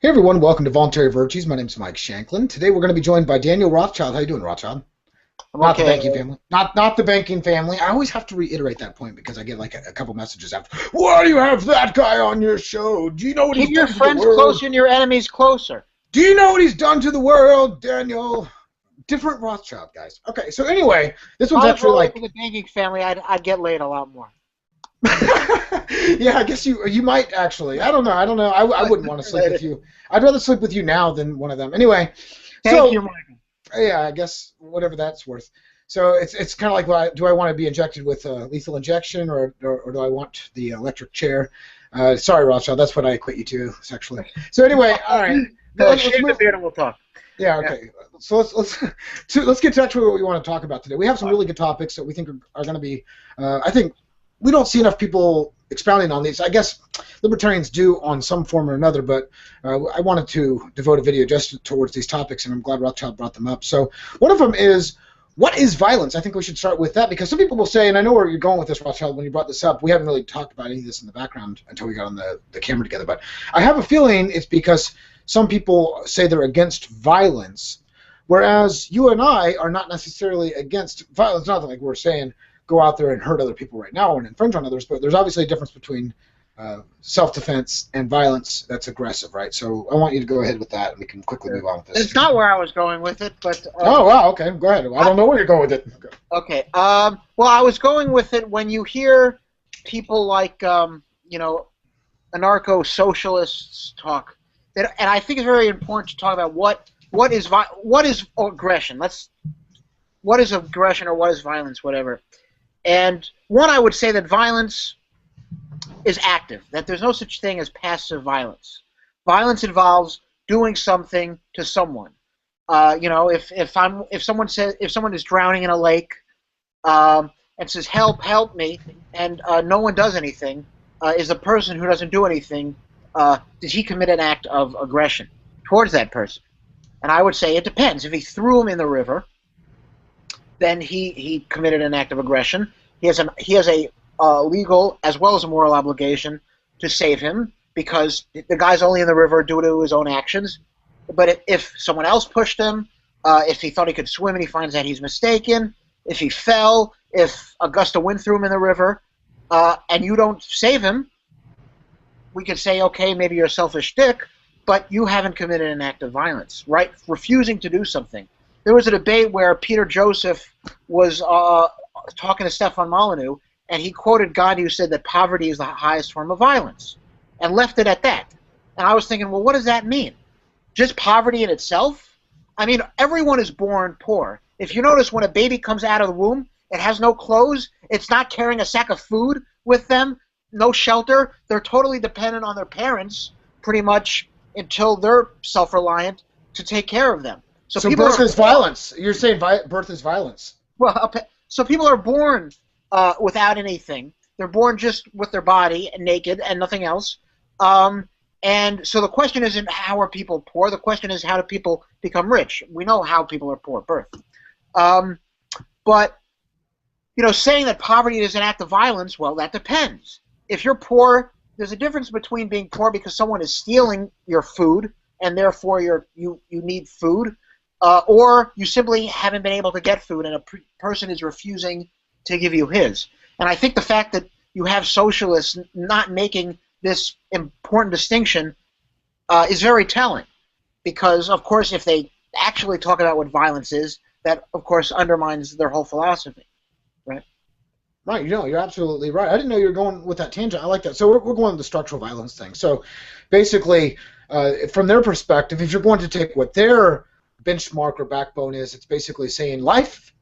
Hey everyone, welcome to Voluntary Virtues. My name's Mike Shanklin. Today we're going to be joined by Daniel Rothschild. How you doing, Rothschild? I'm Not the okay. banking family. Not the banking family. I always have to reiterate that point because I get like a couple messages after. Why do you have that guy on your show? Do you know what Keep he's your done to the friends world? closer and your enemies closer. Do you know what he's done to the world, Daniel? Different Rothschild, guys. Okay, so anyway, this If one's I was actually related to like, the banking family, I'd get laid a lot more. yeah, I guess you might actually. I don't know. I wouldn't want to sleep with Related. you. I'd rather sleep with you now than one of them. Anyway, Thank so you, Michael. yeah, I guess whatever that's worth. So it's kind of like, well, do I want to be injected with lethal injection or do I want the electric chair? Sorry, Rothschild, that's what I equate you to sexually. So anyway, all right, let's Shave the move. beard and we'll talk. Yeah, Yeah. okay. So let's get to actually what we want to talk about today. We have some really good topics that we think are going to be. I think we don't see enough people expounding on these. I guess libertarians do on some form or another, but I wanted to devote a video just towards these topics, and I'm glad Rothschild brought them up. So one of them is, what is violence? I think we should start with that because some people will say, and I know where you're going with this, Rothschild, when you brought this up, we haven't really talked about any of this in the background until we got on the camera together, but I have a feeling it's because some people say they're against violence, whereas you and I are not necessarily against violence. Not like we're saying go out there and hurt other people right now and infringe on others, but there's obviously a difference between self-defense and violence that's aggressive, right? So I want you to go ahead with that, and we can quickly move on with this. It's not where I was going with it, but Oh, wow, okay, go ahead. I don't know where you're going with it. okay. Well, I was going with it when you hear people like anarcho-socialists talk, and I think it's very important to talk about what is aggression. What is aggression or what is violence, whatever. And one, I would say that violence is active, that there's no such thing as passive violence. Violence involves doing something to someone. If someone is drowning in a lake and says help me, and no one does anything, is the person who doesn't do anything, did he commit an act of aggression towards that person? And I would say it depends. If he threw him in the river, then he committed an act of aggression. He has a legal as well as a moral obligation to save him because the guy's only in the river due to his own actions. But if someone else pushed him, if he thought he could swim and he finds that he's mistaken, if he fell, if a gust of wind threw him in the river, and you don't save him, we could say, okay, maybe you're a selfish dick, but you haven't committed an act of violence, right? Refusing to do something. There was a debate where Peter Joseph was talking to Stefan Molyneux, and he quoted Gandhi, who said that poverty is the highest form of violence, and left it at that. And I was thinking, well, what does that mean? Just poverty in itself? I mean, everyone is born poor. If you notice, when a baby comes out of the womb, it has no clothes, it's not carrying a sack of food with them, no shelter. They're totally dependent on their parents, pretty much, until they're self-reliant to take care of them. So birth is violence. You're saying birth is violence. Well, so people are born without anything. They're born just with their body and naked and nothing else. And so the question isn't how are people poor. The question is how do people become rich. We know how people are poor at birth. But saying that poverty is an act of violence, well, that depends. If you're poor, there's a difference between being poor because someone is stealing your food and therefore you need food, or you simply haven't been able to get food and a person is refusing to give you his. And I think the fact that you have socialists not making this important distinction is very telling because, of course, if they actually talk about what violence is, that, of course, undermines their whole philosophy, right? Right, you're absolutely right. I didn't know you were going with that tangent. I like that. So we're going with the structural violence thing. So basically, from their perspective, if you're going to take what their benchmark or backbone is, it's basically saying life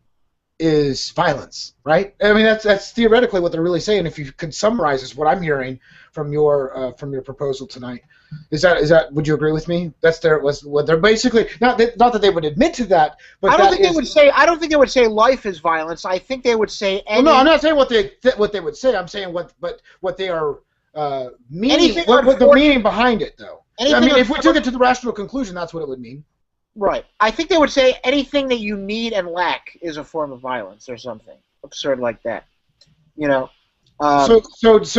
is violence, right? I mean, that's theoretically what they're really saying. If you could summarize, is what I'm hearing from your proposal tonight. Is that? Would you agree with me? That's what they're basically not that they would admit to that, but I don't think they would say life is violence. I think they would say Well, no, I'm not saying what they would say. I'm saying what they are meaning. What the meaning behind it, though. I mean, if we took it to the rational conclusion, that's what it would mean. Right. I think they would say anything that you need and lack is a form of violence or something absurd like that. So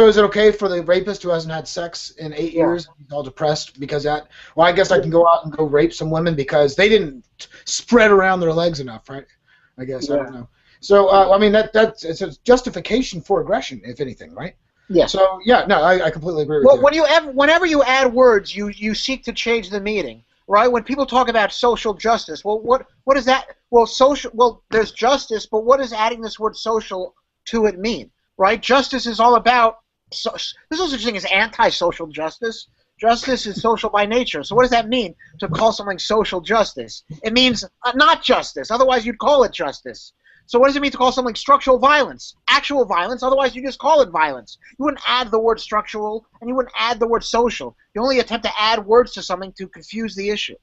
is it okay for the rapist who hasn't had sex in 8 Yeah. years? He's all depressed because that. Well, I guess I can go out and go rape some women because they didn't spread around their legs enough, right? I guess I Yeah. don't know. So I mean that's it's a justification for aggression, if anything, right? Yeah. So yeah, no, I completely agree with Well, you. whenever you add words, you seek to change the meaning, right? When people talk about social justice, well, what is that? Well, there's justice, but what does adding this word social to it mean, right? Justice is all about. There's no such thing as anti-social justice. Justice is social by nature. So what does that mean to call something social justice? It means not justice. Otherwise, you'd call it justice. So what does it mean to call something structural violence? Actual violence, otherwise you just call it violence. You wouldn't add the word structural, and you wouldn't add the word social. You only attempt to add words to something to confuse the issue.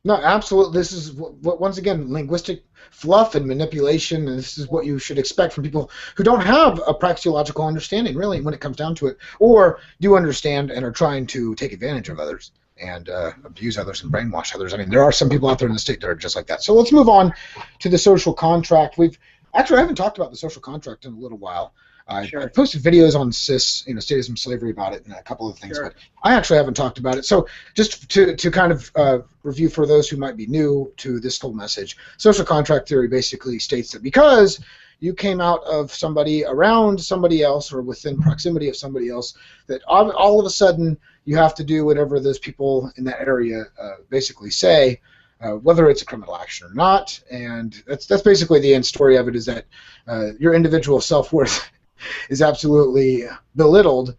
No, absolutely. This is once again linguistic fluff and manipulation, and this is what you should expect from people who don't have a praxeological understanding, really, when it comes down to it, or do understand and are trying to take advantage of others and abuse others and brainwash others. I mean, there are some people out there in the state that are just like that. So let's move on to the social contract. I haven't talked about the social contract in a little while. I posted videos on statism, slavery about it, and a couple of things, but I actually haven't talked about it. So just to kind of review for those who might be new to this whole message, social contract theory basically states that because you came out of somebody around somebody else or within proximity of somebody else, that all of a sudden you have to do whatever those people in that area basically say, whether it's a criminal action or not. And that's basically the end story of it, is that your individual self-worth is absolutely belittled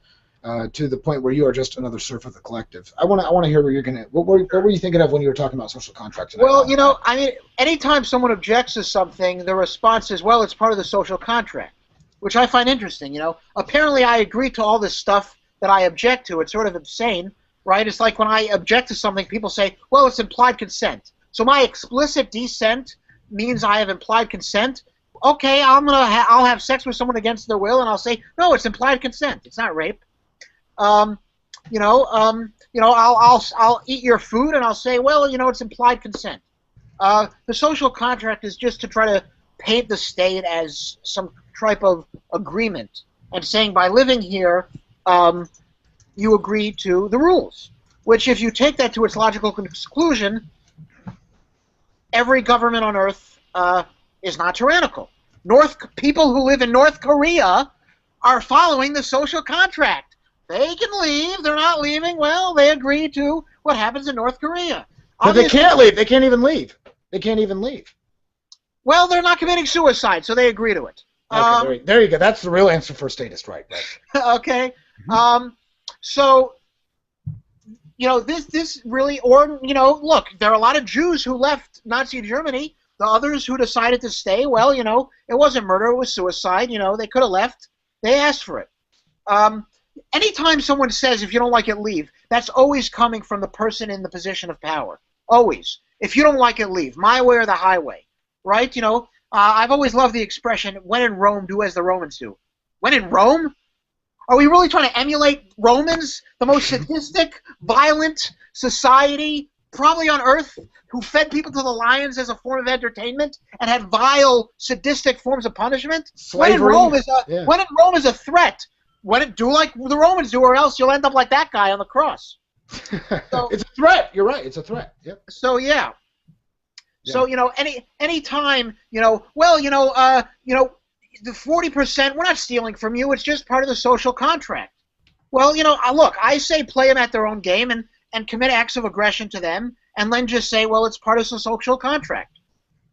to the point where you are just another serf of the collective. I want to hear what were you thinking of when you were talking about social contracts? Well, I mean, anytime someone objects to something, the response is, well, it's part of the social contract, which I find interesting. Apparently I agree to all this stuff that I object to. It's sort of insane, right? It's like when I object to something, people say, well, it's implied consent. So my explicit dissent means I have implied consent. Okay, I'll have sex with someone against their will, and I'll say, no, it's implied consent. It's not rape. I'll eat your food, and I'll say, well, it's implied consent. The social contract is just to try to paint the state as some type of agreement, and saying by living here, you agree to the rules. Which, if you take that to its logical conclusion, every government on Earth is not tyrannical. People who live in North Korea are following the social contract. They can leave. They're not leaving. Well, they agree to what happens in North Korea. But they can't leave. They can't even leave. They can't even leave. Well, they're not committing suicide, so they agree to it. Okay, there you go. That's the real answer for a statist, right? Okay. So, this really, look, there are a lot of Jews who left Nazi Germany. The others who decided to stay, well, it wasn't murder, it was suicide. They could have left. They asked for it. Anytime someone says, if you don't like it, leave, that's always coming from the person in the position of power. Always. If you don't like it, leave. My way or the highway. Right? I've always loved the expression, when in Rome, do as the Romans do. When in Rome? Are we really trying to emulate Romans, the most sadistic, violent society probably on Earth, who fed people to the lions as a form of entertainment and had vile, sadistic forms of punishment? Slavery. When in Rome is a threat. Do like the Romans do, or else you'll end up like that guy on the cross. So, it's a threat. You're right. It's a threat. Yep. So yeah. So any time the 40%, we're not stealing from you. It's just part of the social contract. Well, look, I say play them at their own game and commit acts of aggression to them, and then just say, well, it's part of the social contract,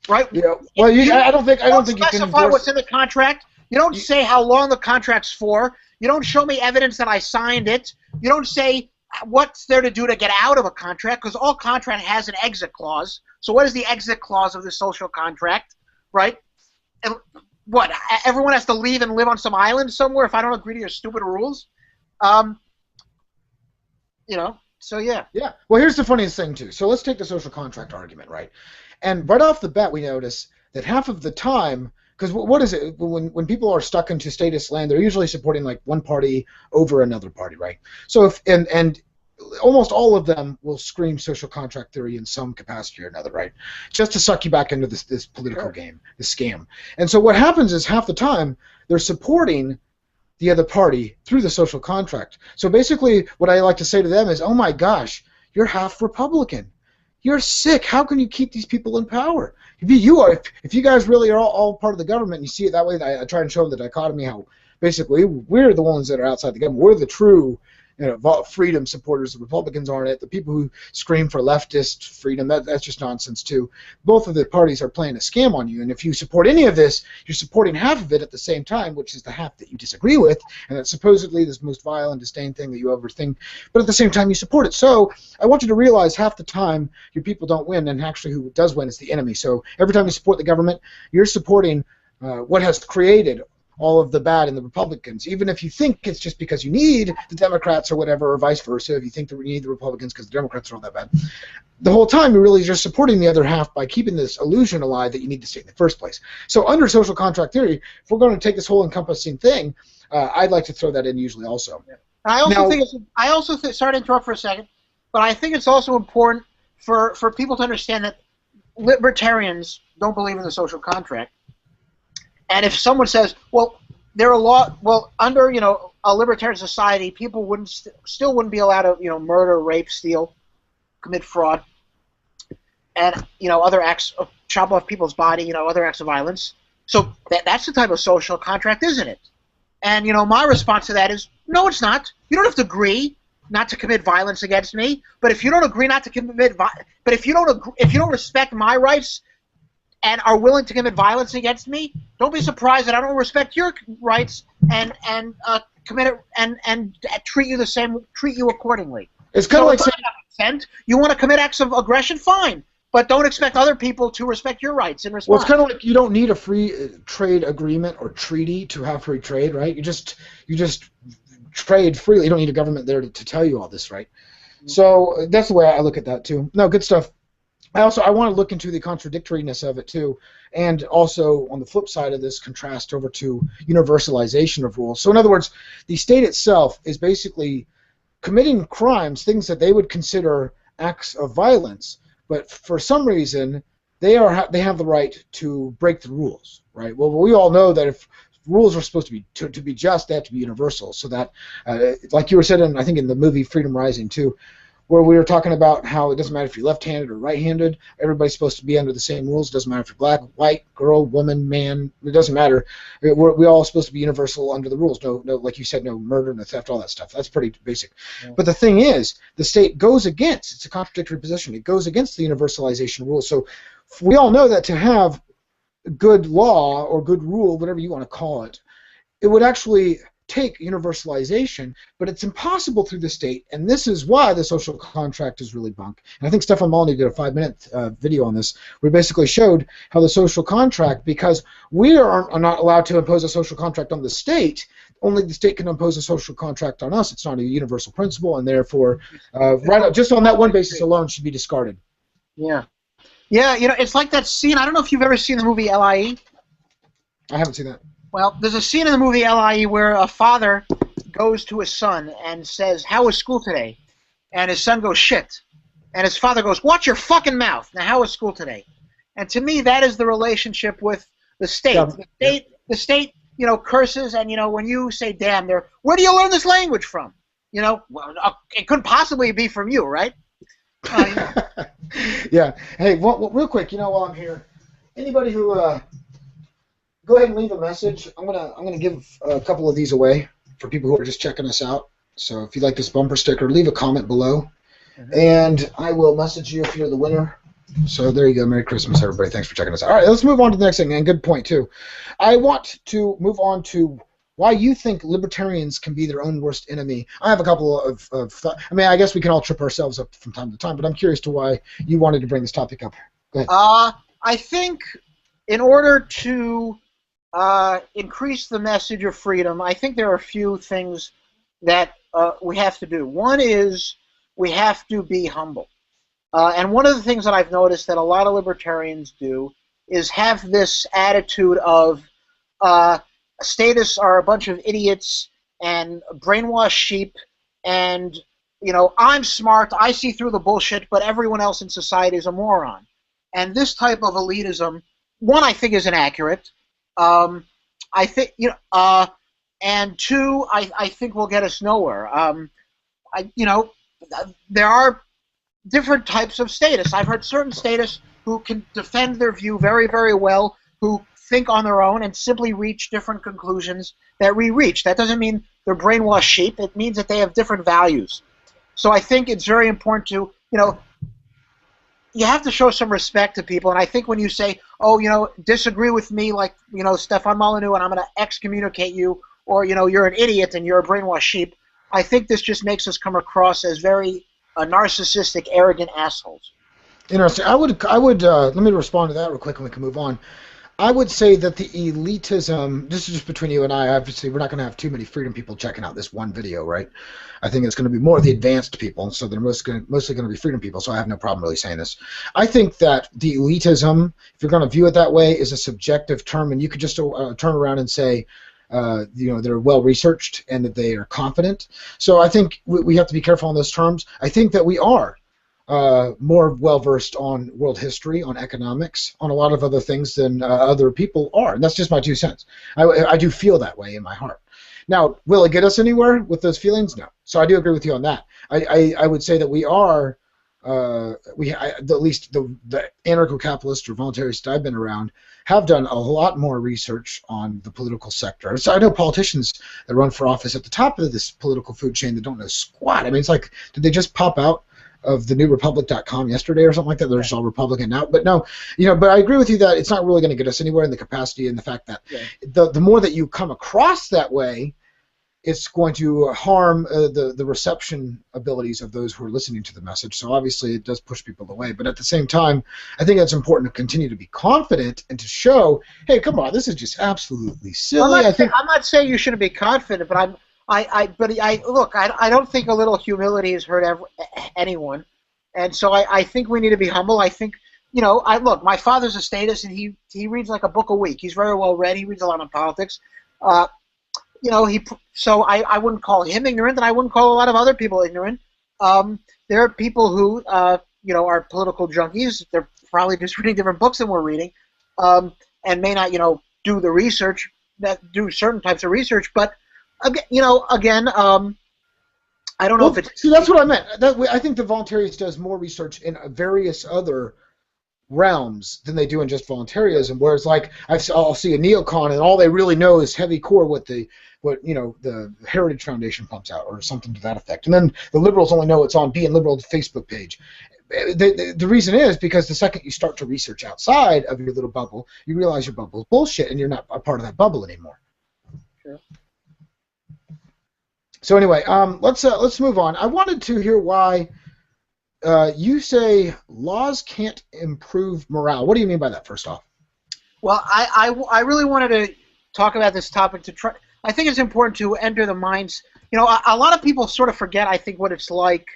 right? Yeah. Well, I don't think you can specify what's in the contract. You don't say how long the contract's for. You don't show me evidence that I signed it. You don't say what's there to do to get out of a contract, because all contract has an exit clause. So what is the exit clause of the social contract, right? And what, everyone has to leave and live on some island somewhere if I don't agree to your stupid rules? So yeah. Yeah. Well, here's the funniest thing, too. So let's take the social contract argument, right? And right off the bat, we notice that half of the time, because what is it? When people are stuck into statist land, they're usually supporting like one party over another party, right? So and almost all of them will scream social contract theory in some capacity or another, right? Just to suck you back into this political game, this scam. And so what happens is half the time they're supporting the other party through the social contract. So basically what I like to say to them is, oh my gosh, you're half Republican. You're sick. How can you keep these people in power? If you guys really are all part of the government, and you see it that way, I try and show them the dichotomy, how basically we're the ones that are outside the government. We're the true freedom supporters. The Republicans aren't it. The people who scream for leftist freedom, that's just nonsense too. Both of the parties are playing a scam on you, and if you support any of this, you're supporting half of it at the same time, which is the half that you disagree with, and that's supposedly this most vile and disdain thing that you ever think, but at the same time you support it. So I want you to realize half the time your people don't win, and actually who does win is the enemy. So every time you support the government, you're supporting what has created all of the bad in the Republicans, even if you think it's just because you need the Democrats or whatever, or vice versa, if you think that we need the Republicans because the Democrats are all that bad. The whole time you're really just supporting the other half by keeping this illusion alive that you need to stay in the first place. So under social contract theory, if we're going to take this whole encompassing thing, I'd like to throw that in usually also. Yeah. I also think sorry to interrupt for a second, but I think it's also important for people to understand that libertarians don't believe in the social contract. And if someone says, well, under a libertarian society, people still wouldn't be allowed to murder, rape, steal, commit fraud, and other acts of chop off people's body, other acts of violence. So that's the type of social contract, isn't it? And my response to that is, no, it's not. You don't have to agree not to commit violence against me. But if you don't agree not to commit but if you don't respect my rights and are willing to commit violence against me, don't be surprised that I don't respect your rights and commit it and treat you accordingly. It's kind of like saying, you want to commit acts of aggression, fine, but don't expect other people to respect your rights in response. Well, it's kind of like you don't need a free trade agreement or treaty to have free trade, right? You just trade freely. You don't need a government there to tell you all this, right? Mm-hmm. So that's the way I look at that too. No, good stuff. I want to look into the contradictoriness of it too, and also on the flip side of this, contrast over to universalization of rules. So in other words, the state itself is basically committing crimes, things that they would consider acts of violence, but for some reason they have the right to break the rules, right? Well, we all know that if rules are supposed to be just, they have to be universal. So that, like you were saying, I think in the movie Freedom Rising too, where we were talking about how it doesn't matter if you're left-handed or right-handed, everybody's supposed to be under the same rules. It doesn't matter if you're black, white, girl, woman, man, it doesn't matter. We're all supposed to be universal under the rules. No, like you said, no murder, no theft, all that stuff. That's pretty basic. Yeah. But the thing is, the state goes against, it's a contradictory position, it goes against the universalization rules. So we all know that to have good law or good rule, whatever you want to call it, it would actually take universalization, but it's impossible through the state, and this is why the social contract is really bunk. And I think Stefan Molyneux did a 5-minute video on this, where he basically showed how the social contract, because we are not allowed to impose a social contract on the state, only the state can impose a social contract on us. It's not a universal principle, and therefore, just on that one basis alone, should be discarded. Yeah. Yeah, it's like that scene, I don't know if you've ever seen the movie L.I.E. I haven't seen that. Well, there's a scene in the movie L.I.E. where a father goes to his son and says, "How was school today?" And his son goes, "Shit." And his father goes, "Watch your fucking mouth. Now, how was school today?" And to me, that is the relationship with the state. Yeah. The state, curses, and when you say "damn," where do you learn this language from? Well, it couldn't possibly be from you, right? Yeah. Hey, real quick, while I'm here, anybody who go ahead and leave a message. I'm gonna give a couple of these away for people who are just checking us out. So if you like this bumper sticker, leave a comment below, and I will message you if you're the winner. So there you go. Merry Christmas, everybody. Thanks for checking us out. All right, let's move on to the next thing. And good point too. I want to move on to why you think libertarians can be their own worst enemy. I have a couple of thoughts. I mean, I guess we can all trip ourselves up from time to time, but I'm curious to why you wanted to bring this topic up. Go ahead. I think in order to increase the message of freedom, I think there are a few things that we have to do. One is we have to be humble. And one of the things that I've noticed that a lot of libertarians do is have this attitude of statists are a bunch of idiots and brainwashed sheep, and I'm smart, I see through the bullshit, but everyone else in society is a moron. And this type of elitism, one, I think is inaccurate. I think and two, I think will get us nowhere. There are different types of statists. I've heard certain statists who can defend their view very, very well, who think on their own and simply reach different conclusions that we reach. That doesn't mean they're brainwashed sheep. It means that they have different values. So I think it's very important to, you have to show some respect to people. And I think when you say, oh, disagree with me like, Stefan Molyneux, and I'm going to excommunicate you, or, you're an idiot and you're a brainwashed sheep, I think this just makes us come across as very narcissistic, arrogant assholes. Interesting. I would let me respond to that real quick and we can move on. I would say that the elitism, this is just between you and I, obviously we're not going to have too many freedom people checking out this one video, right? I think it's going to be more of the advanced people, so they're mostly going to be freedom people, so I have no problem really saying this. I think that the elitism, if you're going to view it that way, is a subjective term, and you could just turn around and say, they're well researched and that they are confident. So I think we have to be careful on those terms. I think that we are more well-versed on world history, on economics, on a lot of other things than other people are. And that's just my 2 cents. I do feel that way in my heart. Now, will it get us anywhere with those feelings? No. So I do agree with you on that. I would say that we are, at least the anarcho-capitalists or voluntarists I've been around have done a lot more research on the political sector. So I know politicians that run for office at the top of this political food chain that don't know squat. I mean, it's like, did they just pop out of the newrepublic.com yesterday or something like that? They're just all Republican now. But no, but I agree with you that it's not really going to get us anywhere in the capacity and the fact that the more that you come across that way, it's going to harm the reception abilities of those who are listening to the message. So obviously it does push people away. But at the same time, I think it's important to continue to be confident and to show, hey, come on, this is just absolutely silly. I'm not saying you shouldn't be confident, but I don't think a little humility has hurt anyone, and so I think we need to be humble. I think, my father's a statist, and he reads like a book a week. He's very well read. He reads a lot on politics. So I wouldn't call him ignorant, and I wouldn't call a lot of other people ignorant. There are people who, are political junkies. They're probably just reading different books than we're reading, and may not, do the research, do certain types of research, but again, I don't know if it's... See, that's what I meant. I think the Voluntarist does more research in various other realms than they do in just voluntarism, whereas like I'll see a neocon and all they really know is heavy core what the Heritage Foundation pumps out or something to that effect. And then the liberals only know it's on Being Liberal Facebook page. The reason is because the second you start to research outside of your little bubble, you realize your bubble is bullshit and you're not a part of that bubble anymore. Sure. So anyway, let's move on. I wanted to hear why you say laws can't improve morale. What do you mean by that, first off? Well, I really wanted to talk about this topic to try. I think it's important to enter the minds. A lot of people sort of forget, I think, what it's like.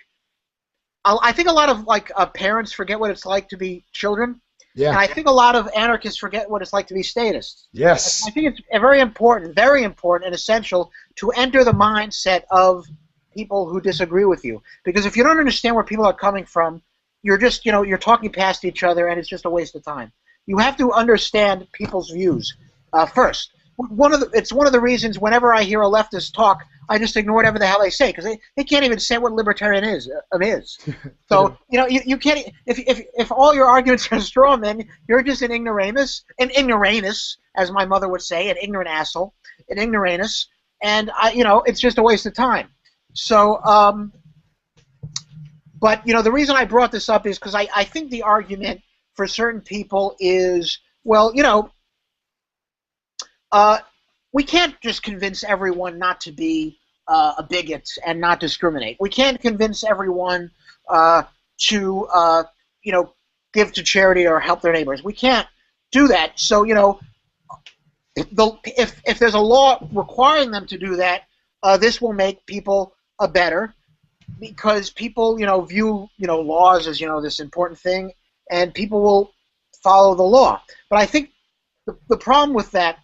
I think a lot of parents forget what it's like to be children. Yeah. And I think a lot of anarchists forget what it's like to be statists. Yes. I think it's very important and essential to enter the mindset of people who disagree with you. Because if you don't understand where people are coming from, you're just, you're talking past each other and it's just a waste of time. You have to understand people's views first. It's one of the reasons whenever I hear a leftist talk, I just ignore whatever the hell they say because they can't even say what libertarian is. So you can't if all your arguments are straw men, you're just an ignoramus, as my mother would say, an ignorant asshole, an ignoramus, and it's just a waste of time. So, but the reason I brought this up is because I think the argument for certain people is, well, we can't just convince everyone not to be a bigot and not discriminate. We can't convince everyone to give to charity or help their neighbors. We can't do that. So if there's a law requiring them to do that, this will make people better because people view laws as this important thing, and people will follow the law. But I think the problem with that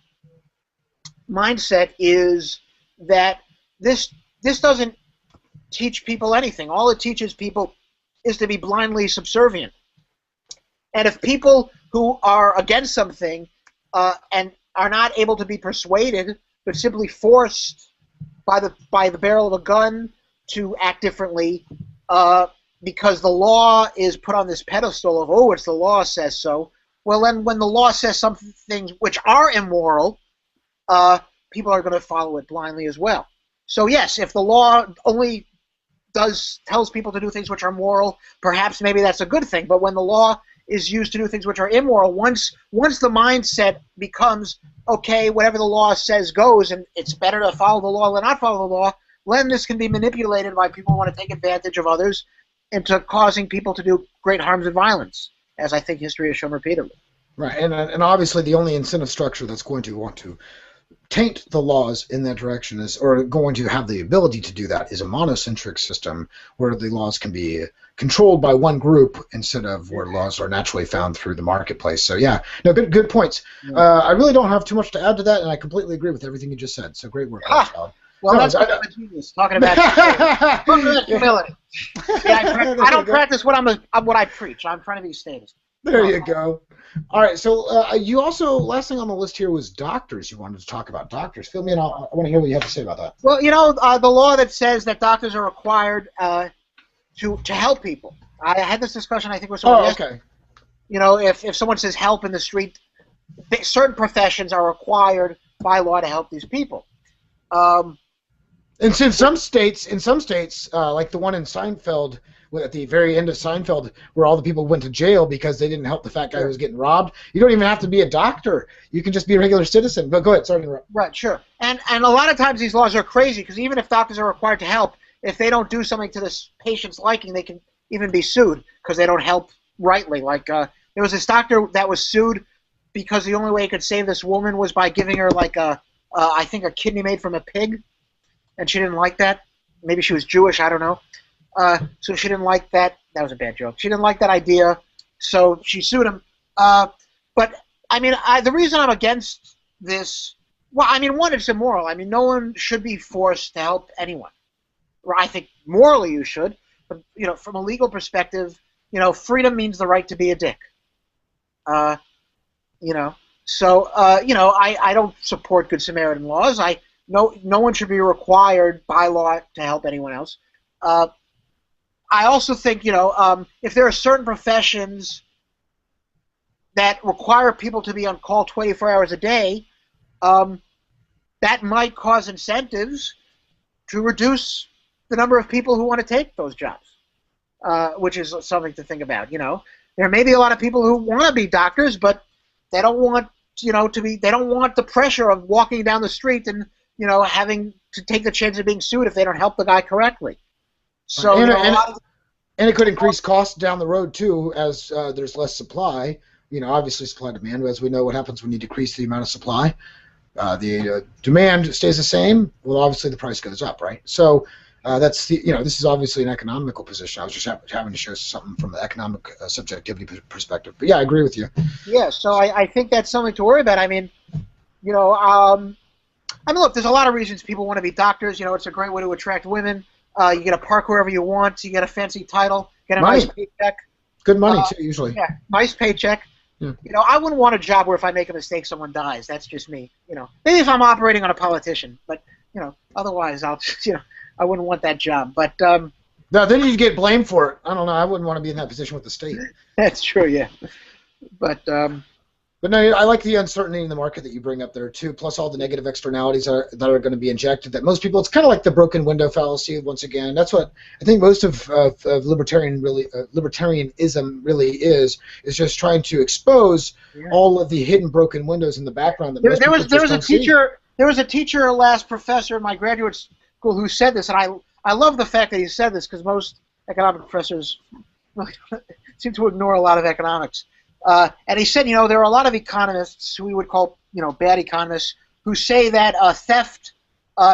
mindset is that this doesn't teach people anything. All it teaches people is to be blindly subservient. And if people who are against something and are not able to be persuaded but simply forced by the barrel of a gun to act differently because the law is put on this pedestal of, oh, it's the law says so. Well, then when the law says some things which are immoral, people are going to follow it blindly as well. So yes, if the law only tells people to do things which are moral, perhaps maybe that's a good thing. But when the law is used to do things which are immoral, once the mindset becomes, okay, whatever the law says goes, and it's better to follow the law than not follow the law, then this can be manipulated by people who want to take advantage of others into causing people to do great harms and violence, as I think history has shown repeatedly. Right, and obviously the only incentive structure that's going to want to taint the laws in that direction is, or going to have the ability to do that, is a monocentric system where the laws can be controlled by one group instead of where laws are naturally found through the marketplace. So yeah, no, good points. Yeah. I really don't have too much to add to that, and I completely agree with everything you just said. So great work, Al. Well, no, that's a genius talking about humility. Yeah, I don't practice what I preach. I'm trying to be a statist. There you go. All right, so you also, last thing on the list here was doctors. You wanted to talk about doctors. Fill me in. I want to hear what you have to say about that. Well, you know, the law that says that doctors are required to help people. I had this discussion, I think, with someone yesterday. Okay. You know, if someone says help in the street, certain professions are required by law to help these people. And in some states, like the one in Seinfeld, at the very end of Seinfeld, where all the people went to jail because they didn't help the fat guy who was getting robbed. You don't even have to be a doctor. You can just be a regular citizen. But go ahead, sorry to interrupt. Right, sure. And a lot of times these laws are crazy because even if doctors are required to help, if they don't do something to this patient's liking, they can even be sued because they don't help rightly. Like there was this doctor that was sued because the only way he could save this woman was by giving her like I think a kidney made from a pig, and she didn't like that. Maybe she was Jewish, I don't know. So she didn't like that. That was a bad joke. She didn't like that idea, so she sued him. But, I mean, the reason I'm against this, well, I mean, one, it's immoral. I mean, no one should be forced to help anyone. I think morally you should, but, you know, from a legal perspective, you know, freedom means the right to be a dick. You know, so, you know, I don't support Good Samaritan laws. No one should be required by law to help anyone else. I also think, you know, if there are certain professions that require people to be on call 24 hours a day, that might cause incentives to reduce the number of people who want to take those jobs, which is something to think about. You know, there may be a lot of people who want to be doctors, but they don't want, you know, they don't want the pressure of walking down the street and, you know, having to take the chance of being sued if they don't help the guy correctly. So, and it could increase costs down the road too, as there's less supply. You know, obviously supply and demand. As we know, what happens when you decrease the amount of supply, the demand stays the same. Well, obviously the price goes up, right? So that's the, you know, this is obviously an economical position. I was just having to share something from the economic subjectivity perspective. But yeah, I agree with you. Yeah, so I think that's something to worry about. I mean, you know, I mean, look, there's a lot of reasons people want to be doctors. You know, it's a great way to attract women. You get to park wherever you want. You get a fancy title. Get a nice paycheck. Good money, too, usually. Yeah, nice paycheck. Yeah. You know, I wouldn't want a job where if I make a mistake, someone dies. That's just me. You know, maybe if I'm operating on a politician, but, you know, otherwise, you know, I wouldn't want that job. But no, then you'd get blamed for it. I don't know. I wouldn't want to be in that position with the state. That's true, yeah. But no, I like the uncertainty in the market that you bring up there too. Plus all the negative externalities that are going to be injected. That most people, it's kind of like the broken window fallacy. Once again, that's what I think most of libertarianism really is just trying to expose all of the hidden broken windows in the background. That there was a teacher. There was a teacher, last professor in my graduate school, who said this, and I love the fact that he said this because most economic professors really seem to ignore a lot of economics. And he said, you know, there are a lot of economists who we would call, you know, bad economists who say that theft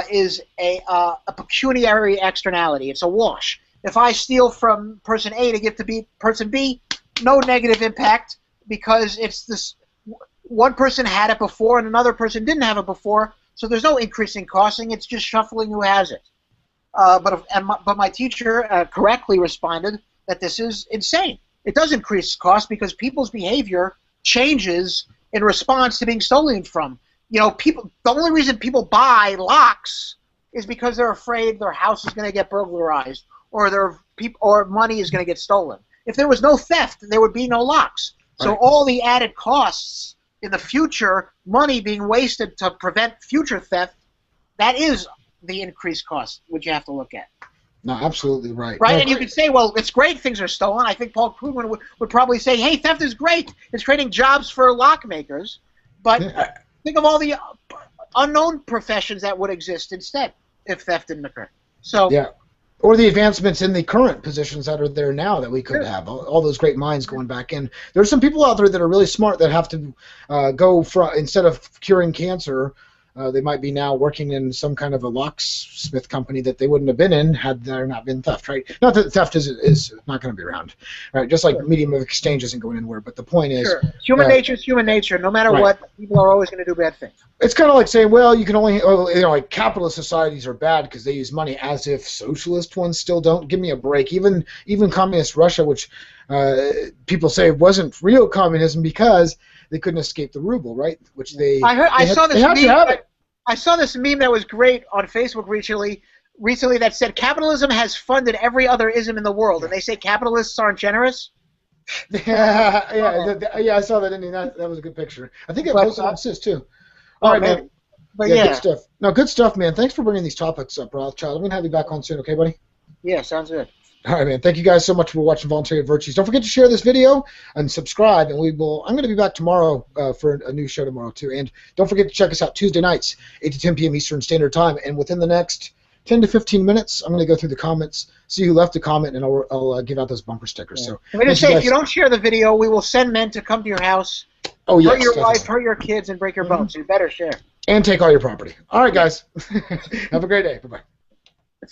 is a pecuniary externality. It's a wash. If I steal from person A to give to person B, no negative impact because it's this one person had it before and another person didn't have it before, so there's no increase in costing. It's just shuffling who has it. But my teacher correctly responded that this is insane. It does increase cost because people's behavior changes in response to being stolen from. people. The only reason people buy locks is because they're afraid their house is going to get burglarized or or money is going to get stolen. If there was no theft, there would be no locks. So Right. all the added costs in the future, money being wasted to prevent future theft, that is the increased cost, which you have to look at. No, absolutely right. Right, No, and you could say, well, it's great things are stolen. I think Paul Krugman would probably say, hey, theft is great. It's creating jobs for lock makers. But Yeah. think of all the unknown professions that would exist instead if theft didn't occur. So, Yeah. Or the advancements in the current positions that are there now that we could Sure. have. All those great minds going back in. There's some people out there that are really smart that have to go from, instead of curing cancer, they might be now working in some kind of a locksmith company that they wouldn't have been in had there not been theft, right? Not that theft is not going to be around, right? Just like Sure. medium of exchange isn't going anywhere. But the point is, sure. Human nature is human nature. No matter Right. what, people are always going to do bad things. it's kind of like saying, well, you can only, like capitalist societies are bad because they use money, as if socialist ones still don't. Give me a break. Even communist Russia, which people say wasn't real communism because they couldn't escape the ruble, right? Which I saw this had to meme. have it. I saw this meme that was great on Facebook recently that said capitalism has funded every other ism in the world, and they say capitalists aren't generous. Yeah, I saw that ending. That was a good picture. I think it But, posted on Sis too. All right, man. But Yeah, yeah, good stuff. No, good stuff, man. Thanks for bringing these topics up, Rothschild. I'm gonna have you back on soon, okay, buddy? yeah, sounds good. All right, man. Thank you guys so much for watching Voluntary Virtues. Don't forget to share this video and subscribe. And I'm going to be back tomorrow for a new show tomorrow too. And don't forget to check us out Tuesday nights, 8 to 10 p.m. Eastern Standard Time. And within the next 10 to 15 minutes, I'm going to go through the comments, see who left a comment, and I'll give out those bumper stickers. So I'm going to thank you say, guys. if you don't share the video, we will send men to come to your house, Oh yes, hurt your definitely. wife, hurt your kids, and break your bones. So you better share. And take all your property. All right, guys. Have a great day. Bye bye.